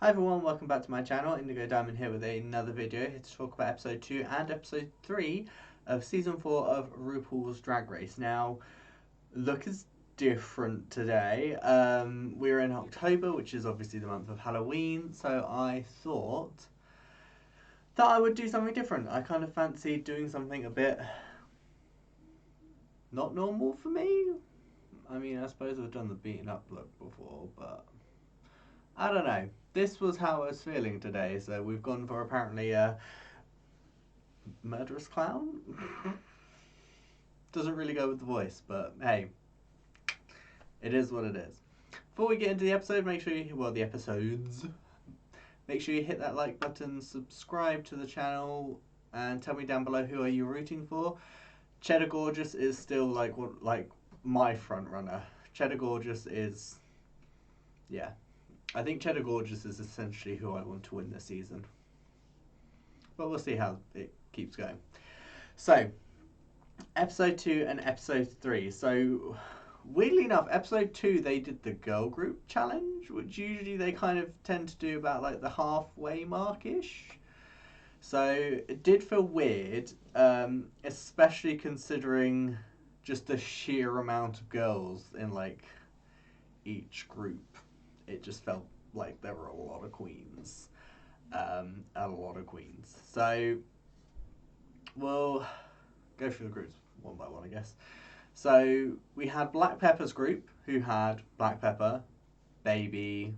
Hi everyone, welcome back to my channel. Indigo Diamond here with another video here to talk about episode 2 and episode 3 of season 4 of RuPaul's Drag Race. Now, look is different today. We're in October, which is obviously the month of Halloween, so I thought that I would do something different. I kind of fancied doing something a bit not normal for me. I mean, I suppose I've done the beaten up look before, but I don't know. This was how I was feeling today, so we've gone for apparently a murderous clown. Doesn't really go with the voice, but hey, it is what it is. Before we get into the episode, make sure you, well, the episodes, make sure you hit that like button, subscribe to the channel, and tell me down below who are you rooting for. Cheddar Gorgeous is still like my front runner. Cheddar Gorgeous is, yeah. I think Cheddar Gorgeous is essentially who I want to win this season. But we'll see how it keeps going. So, episode 2 and episode 3. So, weirdly enough, episode 2 they did the girl group challenge, which usually they kind of tend to do about like the halfway mark-ish. So, it did feel weird, especially considering just the sheer amount of girls in like each group. It just felt like there were a lot of queens. A lot of queens. So, we'll go through the groups one by one, I guess. So, we had Black Peppa's group, who had Black Peppa, Baby,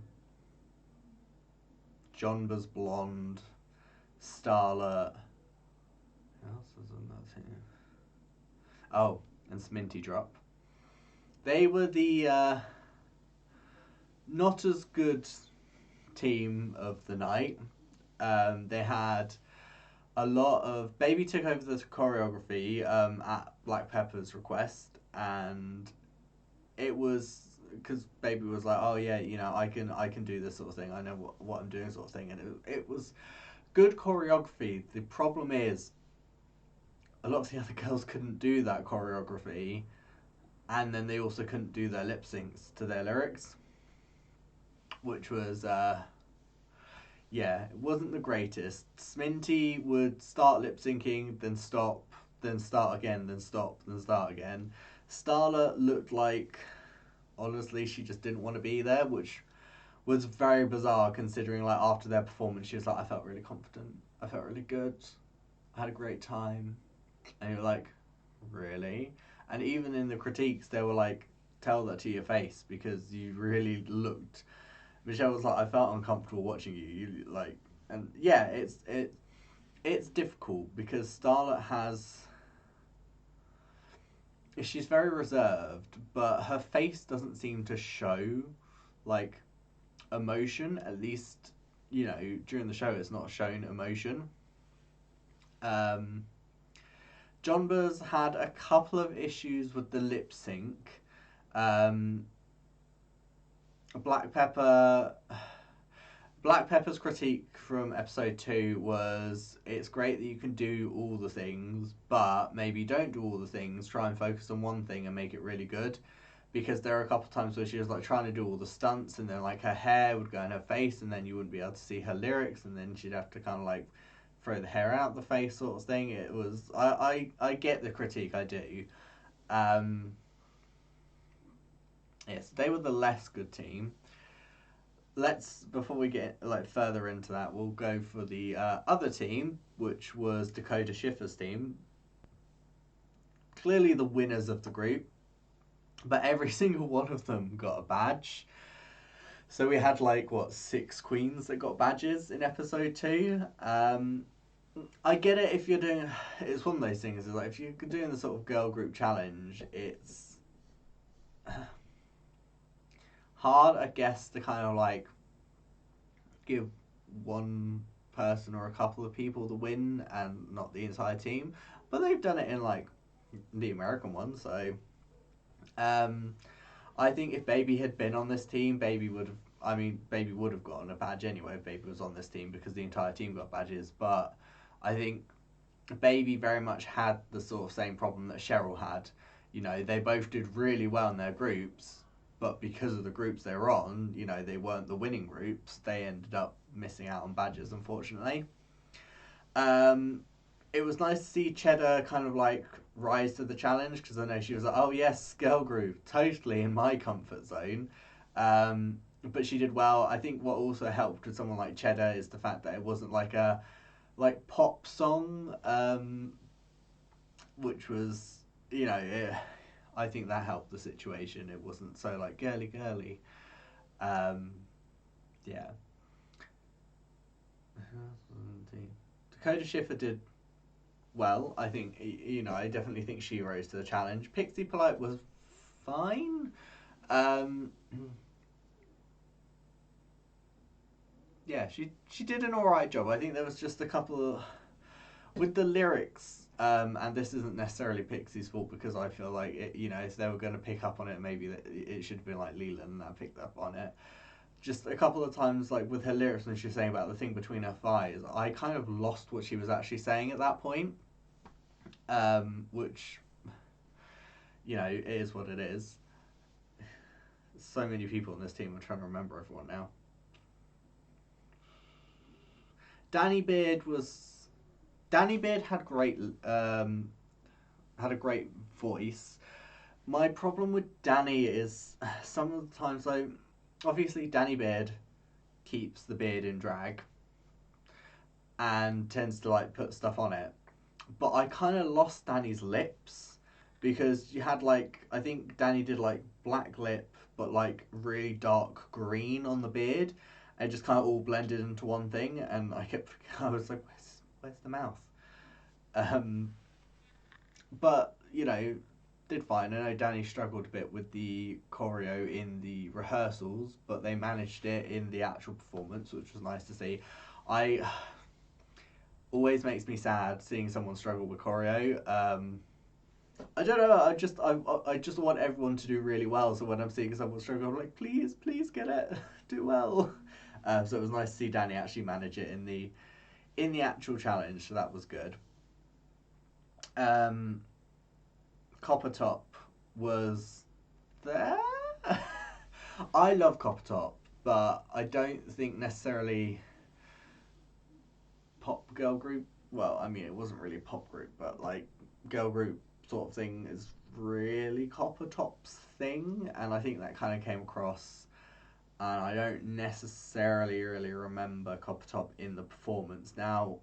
Jonbers Blonde, Starlet. Who else was on that team? Oh, and Sminty Drop. They were the not as good team of the night. They had a lot of Baby took over the choreography at Black Peppa's request, and it was because Baby was like, oh yeah, you know, I can do this sort of thing. I know what I'm doing, sort of thing, and it was good choreography. The problem is a lot of the other girls couldn't do that choreography, and then they also couldn't do their lip syncs to their lyrics, which was yeah, it wasn't the greatest. Sminty would start lip syncing, then stop, then start again, then stop, then start again. Starlet looked like, honestly, she just didn't want to be there, which was very bizarre considering, like, after their performance, she was like, I felt really confident, I felt really good, I had a great time. And you're like, really? And even in the critiques, they were like, tell that to your face because you really looked. Michelle was like, I felt uncomfortable watching you. You like, and yeah, it's difficult because Starlet has. She's very reserved, but her face doesn't seem to show like emotion. At least, you know, during the show, it's not shown emotion. Jonbers had a couple of issues with the lip sync. Black Peppa. Black Peppa's critique from episode 2 was it's great that you can do all the things, but maybe don't do all the things. Try and focus on one thing and make it really good. Because there are a couple of times where she was like trying to do all the stunts, and then like her hair would go in her face, and then you wouldn't be able to see her lyrics, and then she'd have to kind of like throw the hair out the face, sort of thing. It was I get the critique, I do. Yes, they were the less good team. Let's, before we get like further into that, we'll go for the other team, which was Dakota Schiffer's team. Clearly the winners of the group, but every single one of them got a badge. So we had like what 6 queens that got badges in episode 2. I get it if you're doing. It's one of those things. Is like if you're doing the sort of girl group challenge, it's hard, I guess, to kind of like give one person or a couple of people the win and not the entire team. But they've done it in like the American one, so I think if Baby had been on this team, Baby would have. I mean, Baby would have gotten a badge anyway if Baby was on this team because the entire team got badges. But I think Baby very much had the sort of same problem that Cheryl had. You know, they both did really well in their groups, but because of the groups they were on, you know, they weren't the winning groups. They ended up missing out on badges, unfortunately. It was nice to see Cheddar kind of like rise to the challenge, because I know she was like, oh yes, girl group, totally in my comfort zone. But she did well. I think what also helped with someone like Cheddar is the fact that it wasn't like a pop song, which was, you know, I think that helped the situation. It wasn't so like girly girly. Yeah. Dakota Schiffer did well. I think, you know, I definitely think she rose to the challenge. Pixie Polite was fine. Yeah, she did an alright job. I think there was just a couple of, with the lyrics, and this isn't necessarily Pixie's fault, because I feel like it, you know, if they were going to pick up on it, maybe it should have been like Leland that picked up on it. Just a couple of times, like with her lyrics when she was saying about the thing between her thighs, I kind of lost what she was actually saying at that point. Which, you know, it is what it is. So many people in this team. I'm trying to remember everyone now. Danny Beard had a great voice. My problem with Danny is some of the times, though, obviously Danny Beard keeps the beard in drag and tends to like put stuff on it. But I kind of lost Danny's lips, because you had like, I think Danny did like black lip but like really dark green on the beard, and it just kind of all blended into one thing, and I was like, where's the mouth? Um, but you know, did fine. I know Danny struggled a bit with the choreo in the rehearsals, but they managed it in the actual performance, which was nice to see. I always makes me sad seeing someone struggle with choreo. I don't know. I just want everyone to do really well. So when I'm seeing someone struggle, I'm like, please get it, do well. So it was nice to see Danny actually manage it in the actual challenge. So that was good. Um, Copper Top was there. I love Copper Top, but I don't think necessarily pop girl group. Well, I mean, it wasn't really a pop group, but like girl group sort of thing is really Copper Top's thing, and I think that kind of came across. And I don't necessarily really remember Copper Top in the performance. Now,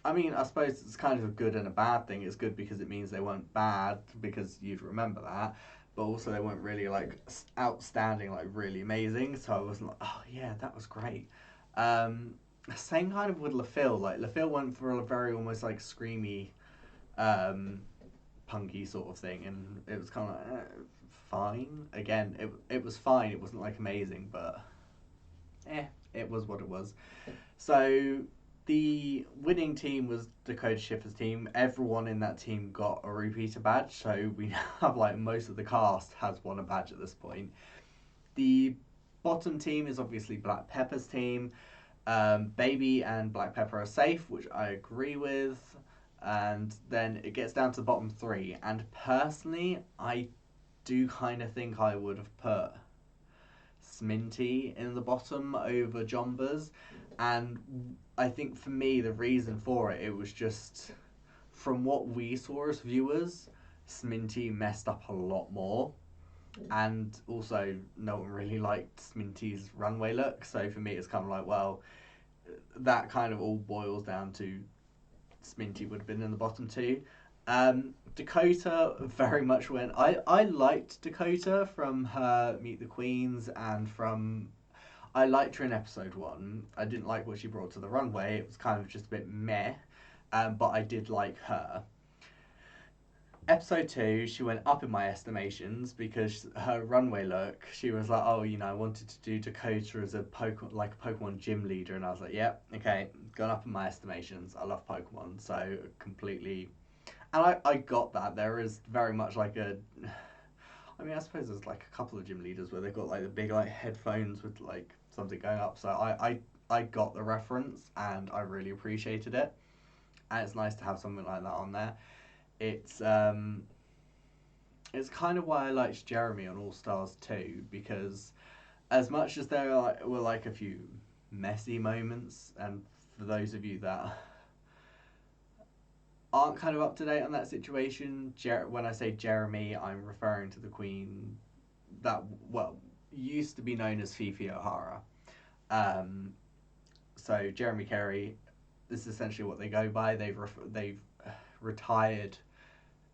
I mean, I suppose it's kind of a good and a bad thing. It's good because it means they weren't bad, because you'd remember that, but also they weren't really like outstanding, like really amazing. So I wasn't like, oh yeah, that was great. Um, Same kind of with LaFille. Like LaFille went for a very almost like screamy, um, punky sort of thing, and it was kind of like, fine. Again, it was fine. It wasn't like amazing, but it was what it was. So the winning team was Dakota Schiffer's team. Everyone in that team got a repeater badge, so we now have like most of the cast has won a badge at this point. The bottom team is obviously Black Peppa's team. Baby and Black Pepper are safe, which I agree with. And then it gets down to the bottom three. And personally, I do kind of think I would have put Sminty in the bottom over Jonbers. And I think for me, the reason for it, it was just from what we saw as viewers, Sminty messed up a lot more. And also, no one really liked Sminty's runway look. So for me, it's kind of like, well, that kind of all boils down to Sminty would have been in the bottom two. Dakota very much went. I liked Dakota from her Meet the Queens, and from I liked her in episode one. I didn't like what she brought to the runway. It was kind of just a bit meh, but I did like her. Episode two, she went up in my estimations because her runway look. She was like, "Oh, you know, I wanted to do Dakota as a Pokemon gym leader," and I was like, "Yep, okay, gone up in my estimations. I love Pokemon, so completely." And I got that. There is very much like a. I mean, I suppose there's like a couple of gym leaders where they've got like the big like headphones with like something going up. So I got the reference and I really appreciated it. And it's nice to have something like that on there. It's it's kind of why I liked Jeremy on All Stars 2, because as much as there were like a few messy moments, and for those of you that aren't kind of up to date on that situation, when I say Jeremy, I'm referring to the queen that, well, used to be known as Fifi O'Hara. So Jeremy Carey, this is essentially what they go by. They've retired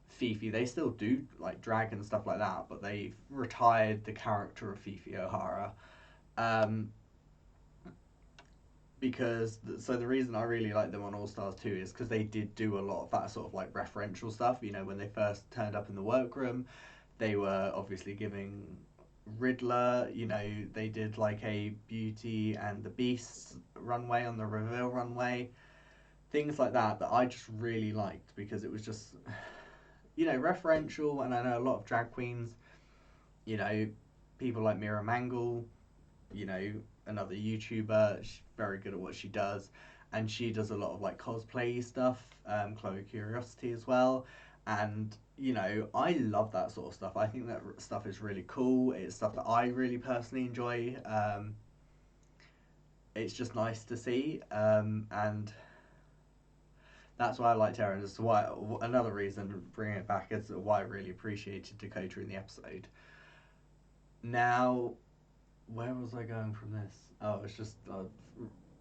Fifi. They still do like drag and stuff like that, but they've retired the character of Fifi O'Hara. Because the reason I really like them on All Stars 2 is because they did do a lot of that sort of like referential stuff. You know, when they first turned up in the workroom, they were obviously giving Riddler, you know, they did like a Beauty and the Beast runway on the reveal runway, things like that I just really liked, because it was just, you know, referential. And I know a lot of drag queens, you know, people like Mira Mangle, you know, another YouTuber, she's very good at what she does, and she does a lot of like cosplay stuff, Chloe Curiosity as well, and you know, I love that sort of stuff. I think that stuff is really cool. It's stuff that I really personally enjoy. It's just nice to see, and that's why I liked her, and it's why another reason bringing it back is why I really appreciated Dakota in the episode. Now, where was I going from this? Oh, it's just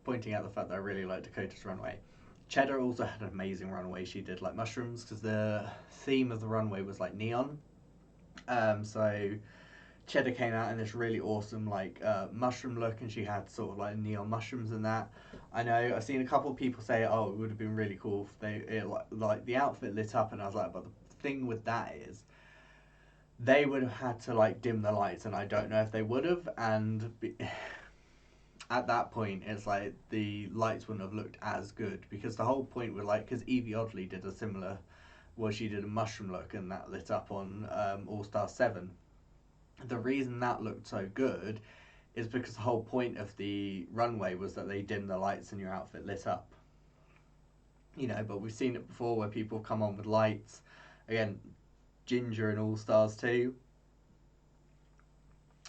pointing out the fact that I really like Dakota's runway. Cheddar also had an amazing runway. She did like mushrooms, because the theme of the runway was like neon. So Cheddar came out in this really awesome like mushroom look, and she had sort of like neon mushrooms in that. I know I've seen a couple of people say, oh, it would have been really cool if like the outfit lit up, and I was like, but the thing with that is, they would have had to like dim the lights, and I don't know if they would have, and at that point it's like the lights wouldn't have looked as good, because the whole point was like, because Evie Oddly did a similar, well, she did a mushroom look and that lit up on All Star 7. The reason that looked so good is because the whole point of the runway was that they dim the lights and your outfit lit up, you know. But we've seen it before where people come on with lights. Again, Ginger in All Stars 2,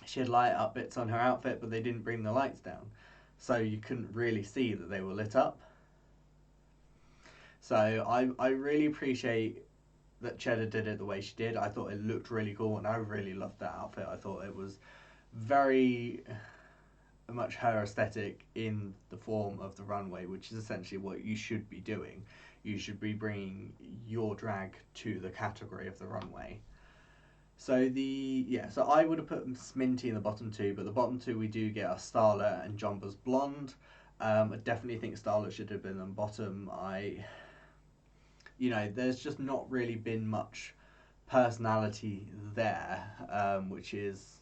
she had light up bits on her outfit, but they didn't bring the lights down, so you couldn't really see that they were lit up. So I really appreciate that Cheddar did it the way she did. I thought it looked really cool, and I really loved that outfit. I thought it was very much her aesthetic in the form of the runway, which is essentially what you should be doing. You should be bringing your drag to the category of the runway. So so I would have put Sminty in the bottom two, but the bottom two we do get are Starlet and Jonbers Blonde. I definitely think Starlet should have been on bottom. You know, there's just not really been much personality there, which is,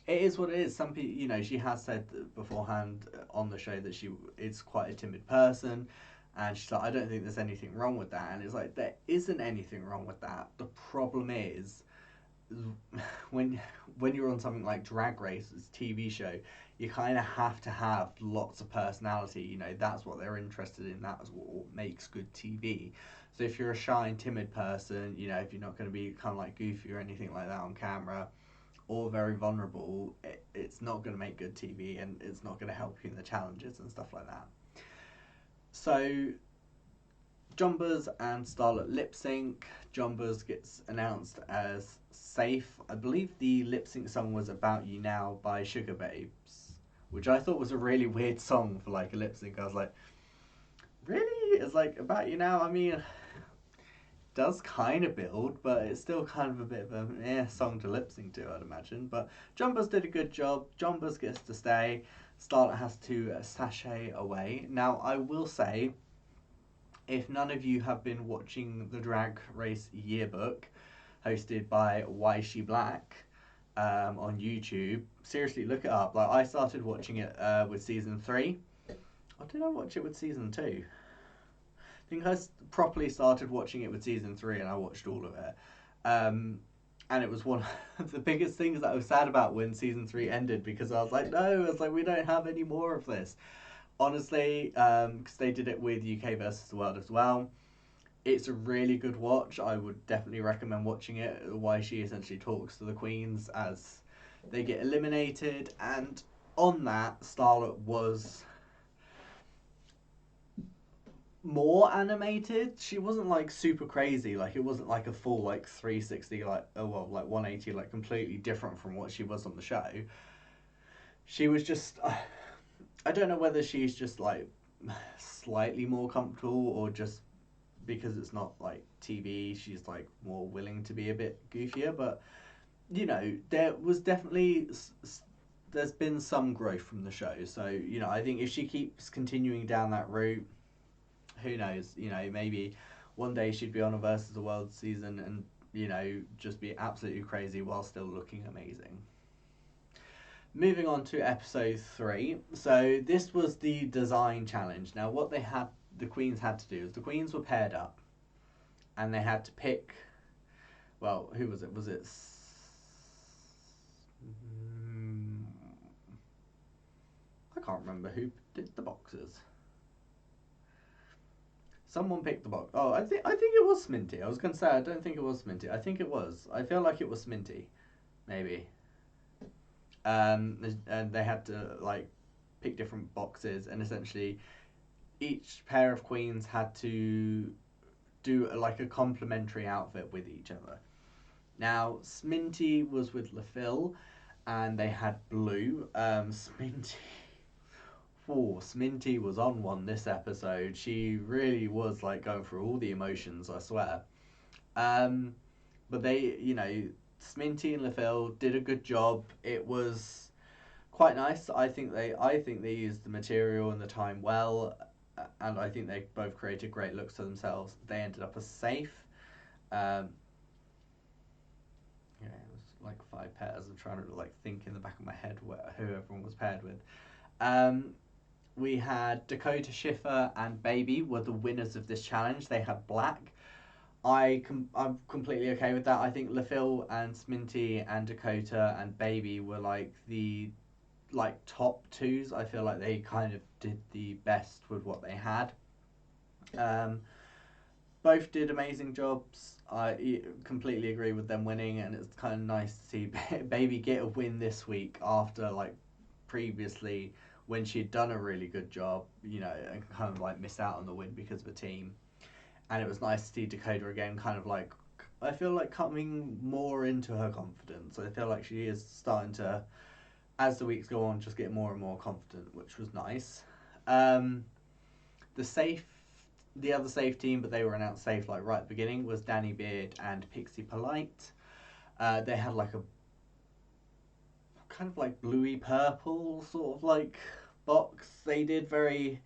it is what it is. Some people, you know, she has said beforehand on the show that she is quite a timid person, and she's like, I don't think there's anything wrong with that. And it's like, there isn't anything wrong with that. The problem is, when you're on something like Drag Race, it's a TV show, you kind of have to have lots of personality. You know, that's what they're interested in. That's what makes good TV. So if you're a shy and timid person, you know, if you're not going to be kind of like goofy or anything like that on camera, or very vulnerable, it's not going to make good TV, and it's not going to help you in the challenges and stuff like that. So Jonbers and Starlet lip sync. Jonbers gets announced as safe. I believe the lip sync song was About You Now by Sugar Babes, which I thought was a really weird song for like a lip sync. I was like, really? It's like About You Now? I mean, it does kind of build, but it's still kind of a bit of a song to lip sync to, I'd imagine. But Jonbers did a good job. Jonbers gets to stay. Starlet has to sashay away. Now, I will say, if none of you have been watching the Drag Race Yearbook, hosted by Why She Black, on YouTube, seriously, look it up. Like, I started watching it with season 3. Or did I watch it with season 2? I think I properly started watching it with season 3, and I watched all of it. And it was one of the biggest things that I was sad about when season 3 ended, because I was like, no, it's like, we don't have any more of this. Honestly, because they did it with UK versus the World as well. It's a really good watch. I would definitely recommend watching it. Why she essentially talks to the queens as they get eliminated, and on that, Starlet was more animated. She wasn't like super crazy. Like it wasn't like a full like 360 like like 180 like completely different from what she was on the show. She was just I don't know whether she's just like slightly more comfortable or just because it's not like TV, she's like more willing to be a bit goofier. But you know, there was definitely there's been some growth from the show. So you know, I think if she keeps continuing down that route, who knows? You know, maybe one day she'd be on a versus the world season and you know just be absolutely crazy while still looking amazing. Moving on to episode 3. So this was the design challenge. Now what the queens had to do is the queens were paired up and they had to pick, well, who was it? Was it I can't remember who did the boxes. Someone picked the box. Oh, I think it was Sminty. I was gonna say I don't think it was Sminty. I think it was. I feel like it was Sminty, maybe. And they had to like pick different boxes, and essentially each pair of queens had to do like a complementary outfit with each other. Now Sminty was with LaFille, and they had blue. Sminty was on one this episode. She really was like going through all the emotions, I swear. Um, but they, you know, Sminty and LaFille did a good job. It was quite nice. I think they used the material and the time well, and I think they both created great looks for themselves. They ended up as safe. Um, yeah, it was like 5 pairs. I'm trying to like think in the back of my head who everyone was paired with. Um, we had Dakota, Schiffer, and Baby were the winners of this challenge. They had black. I'm completely okay with that. I think LaFille and Sminty and Dakota and Baby were like the like top twos. I feel like they kind of did the best with what they had. Um, both did amazing jobs. I completely agree with them winning, and it's kind of nice to see Baby get a win this week after like previously when she'd done a really good job, you know, and kind of like missed out on the win because of a team. And it was nice to see Dakota again, kind of like I feel like coming more into her confidence. I feel like she is starting to, as the weeks go on, just get more and more confident, which was nice. Um, the safe, the other safe team, but they were announced safe like right at the beginning, was Danny Beard and Pixie Polite. They had like a kind of like bluey purple sort of like box. They did very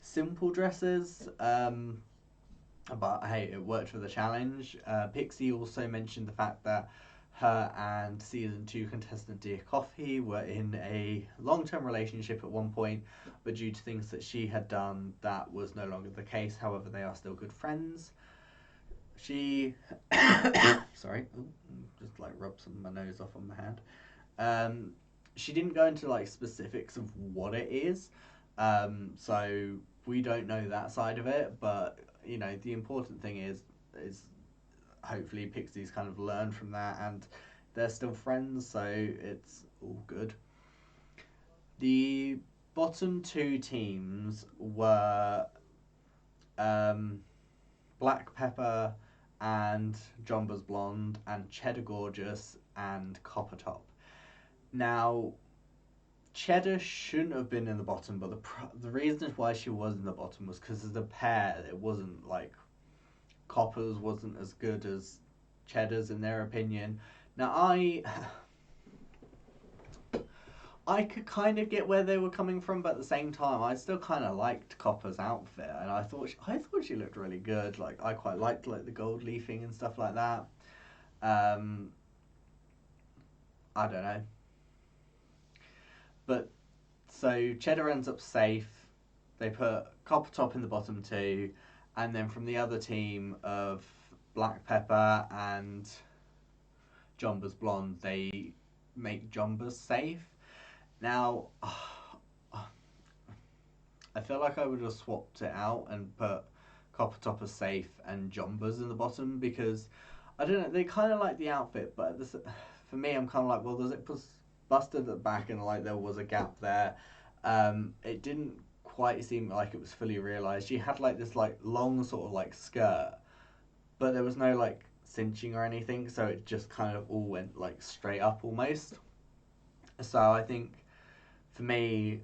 simple dresses. But hey, it worked for the challenge. Pixie also mentioned the fact that her and season 2 contestant Dear Coffee were in a long-term relationship at one point, but due to things that she had done, that was no longer the case. However, they are still good friends. She, sorry, ooh, just like rub some of my nose off on my hand. Um, she didn't go into like specifics of what it is, so we don't know that side of it. But you know, the important thing is hopefully Pixie's kind of learned from that, and they're still friends, so it's all good. The bottom 2 teams were um, Black Pepper and Jonbers Blonde, and Cheddar Gorgeous and Copper Top. Now, Cheddar shouldn't have been in the bottom, but the reason why she was in the bottom was because as a pair, it wasn't like Copper's wasn't as good as Cheddar's in their opinion. Now I could kind of get where they were coming from, but at the same time, I still kind of liked Copper's outfit, and I thought she looked really good. Like I quite liked like the gold leafing and stuff like that. Um, I don't know, but so Cheddar ends up safe. They put Copper Top in the bottom 2, and then from the other team of Black Pepper and Jonbers Blonde, they make Jonbers safe. Now, I feel like I would have swapped it out and put Copper Top are safe and Jonbers in the bottom, because I don't know, they kind of like the outfit, but this, for me, I'm kind of like, well, does it busted at the back and like there was a gap there. It didn't quite seem like it was fully realised. She had like this like long sort of like skirt, but there was no like cinching or anything, so it just kind of all went like straight up almost. So I think for me,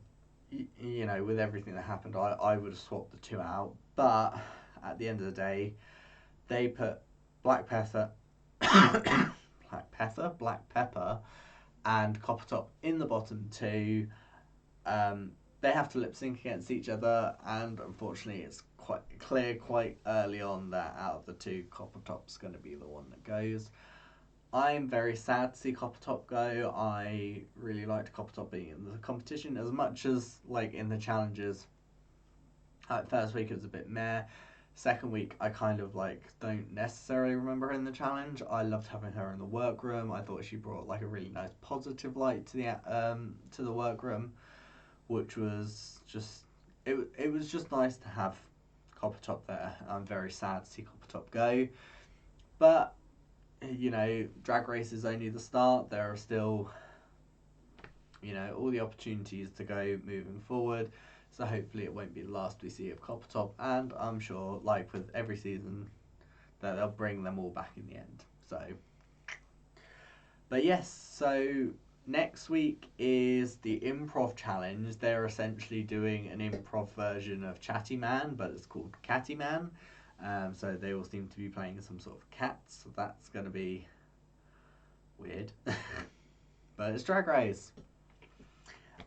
you know, with everything that happened, I would have swapped the two out. But at the end of the day, they put Black Pepper, Black Pepper, and Copper Top in the bottom two. They have to lip sync against each other, and unfortunately, it's quite clear quite early on that out of the two, Copper Top's going to be the one that goes. I'm very sad to see Copper Top go. I really liked Copper Top being in the competition as much as like in the challenges. First week it was a bit meh. Second week I kind of like don't necessarily remember her in the challenge. I loved having her in the workroom. I thought she brought like a really nice positive light to the workroom, which was just it was just nice to have Copper Top there. I'm very sad to see Copper Top go, but you know, Drag Race is only the start. There are still, you know, all the opportunities to go moving forward. So hopefully it won't be the last we see of Copper Top, and I'm sure, like with every season, that they'll bring them all back in the end. So, but yes, so next week is the Improv challenge. They're essentially doing an improv version of Chatty Man, but it's called Catty Man. So they all seem to be playing some sort of cats. So that's going to be weird. But it's Drag Race.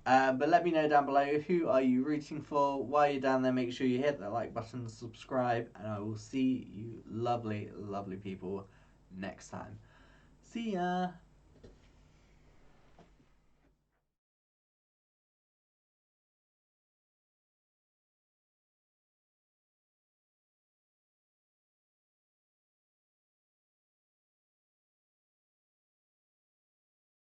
But let me know down below, who are you rooting for? While you're down there, make sure you hit that like button and subscribe. And I will see you lovely, lovely people next time. See ya!